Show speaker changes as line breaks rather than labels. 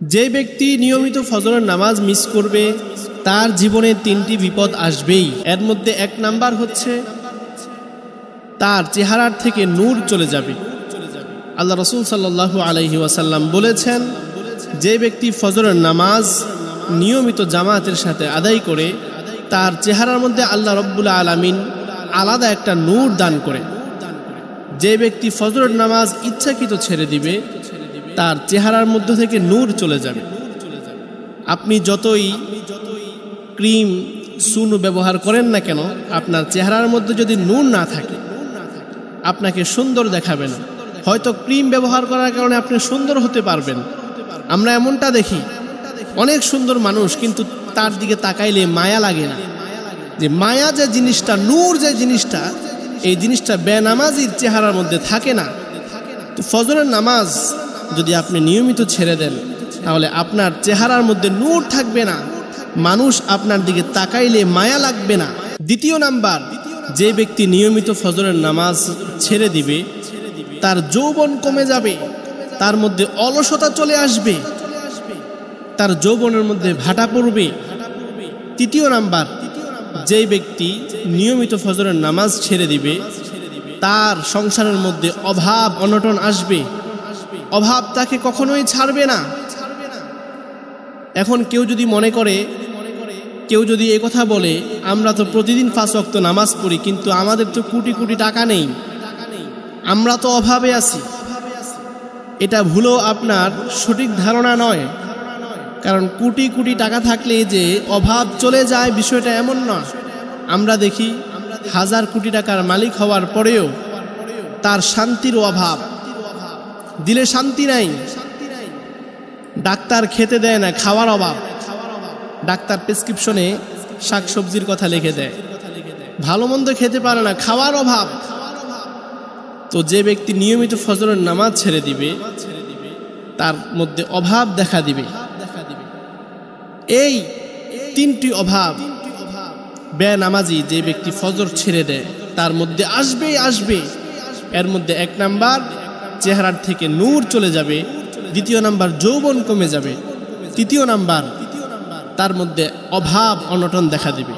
যে ব্যক্তি নিয়মিত ফজরের নামাজ মিস করবে তার জীবনে তিনটি বিপদ আসবেই। এর মধ্যে এক নাম্বার হচ্ছে তার চেহারার থেকে নূর চলে যাবে। আল্লাহ রাসূল সাল্লাল্লাহু আলাইহি ওয়াসাল্লাম বলেছেন, যে ব্যক্তি ফজরের নামাজ নিয়মিত জামাতের সাথে আদায় করে তার চেহারার মধ্যে আল্লাহ রাব্বুল আলামিন আলাদা একটা নূর দান করে। যে ব্যক্তি ফজরের নামাজ ইচ্ছাকৃত ছেড়ে দিবে তার চেহারার মধ্য থেকে নূর চলে যাবে। আপনি যতই ক্রিম সুন ব্যবহার করেন না কেন, আপনার চেহারার মধ্যে যদি নূর না থাকে আপনাকে সুন্দর দেখাবে না। হয়তো ক্রিম ব্যবহার করার কারণে আপনি সুন্দর হতে পারবেন। আমরা এমনটা দেখি, অনেক সুন্দর মানুষ কিন্তু তার দিকে তাকাইলে মায়া লাগে না। যে মায়া যে জিনিসটা, নূর যে জিনিসটা, এই জিনিসটা বেনামাজির চেহারার মধ্যে থাকে না। তো ফজরের নামাজ যদি আপনি নিয়মিত ছেড়ে দেন তাহলে আপনার চেহারার মধ্যে নূর থাকবে না, মানুষ আপনার দিকে তাকাইলে মায়া লাগবে না। দ্বিতীয় নাম্বার, যে ব্যক্তি নিয়মিত ফজরের নামাজ ছেড়ে দিবে তার যৌবন কমে যাবে, তার মধ্যে অলসতা চলে আসবে, তার যৌবনের মধ্যে ভাটা পড়বে। তৃতীয় নাম্বার, যে ব্যক্তি নিয়মিত ফজরের নামাজ ছেড়ে দিবে তার সংসারের মধ্যে অভাব অনটন আসবে, অভাব তাকে কখনোই ছাড়বে না। এখন কেউ যদি মনে করে, কেউ যদি এই কথা বলে, আমরা তো প্রতিদিন 5 ওয়াক্ত নামাজ পড়ি কিন্তু আমাদের তো কোটি কোটি টাকা নেই, আমরা তো অভাবে আছি, এটা ভুলেও আপনার সঠিক ধারণা নয়। কারণ কোটি কোটি টাকা থাকলে যে অভাব চলে যায় বিষয়টা এমন না। আমরা দেখি 1000 কোটি টাকার মালিক হওয়ার পরেও তার শান্তির অভাব, দিলে শান্তি নাই। ডাক্তার খেতে দেয় না, খাওয়ার অভাব। ডাক্তার প্রেসক্রিপশনে শাকসবজির কথা লিখে দেয়, ভালো মন্দ খেতে পারে না, খাওয়ার অভাব। তো যে ব্যক্তি নিয়মিত ফজরের নামাজ ছেড়ে দিবে তার মধ্যে অভাব দেখা দিবে। এই তিনটি অভাব বেনামাজি যে ব্যক্তি ফজর ছেড়ে দেয় তার মধ্যে আসবে। এর মধ্যে এক নাম্বার, চেহারার থেকে নূর চলে যাবে। দ্বিতীয় নাম্বার, যৌবন কমে যাবে। তৃতীয় নাম্বার, তার মধ্যে অভাব অনটন দেখা দিবে।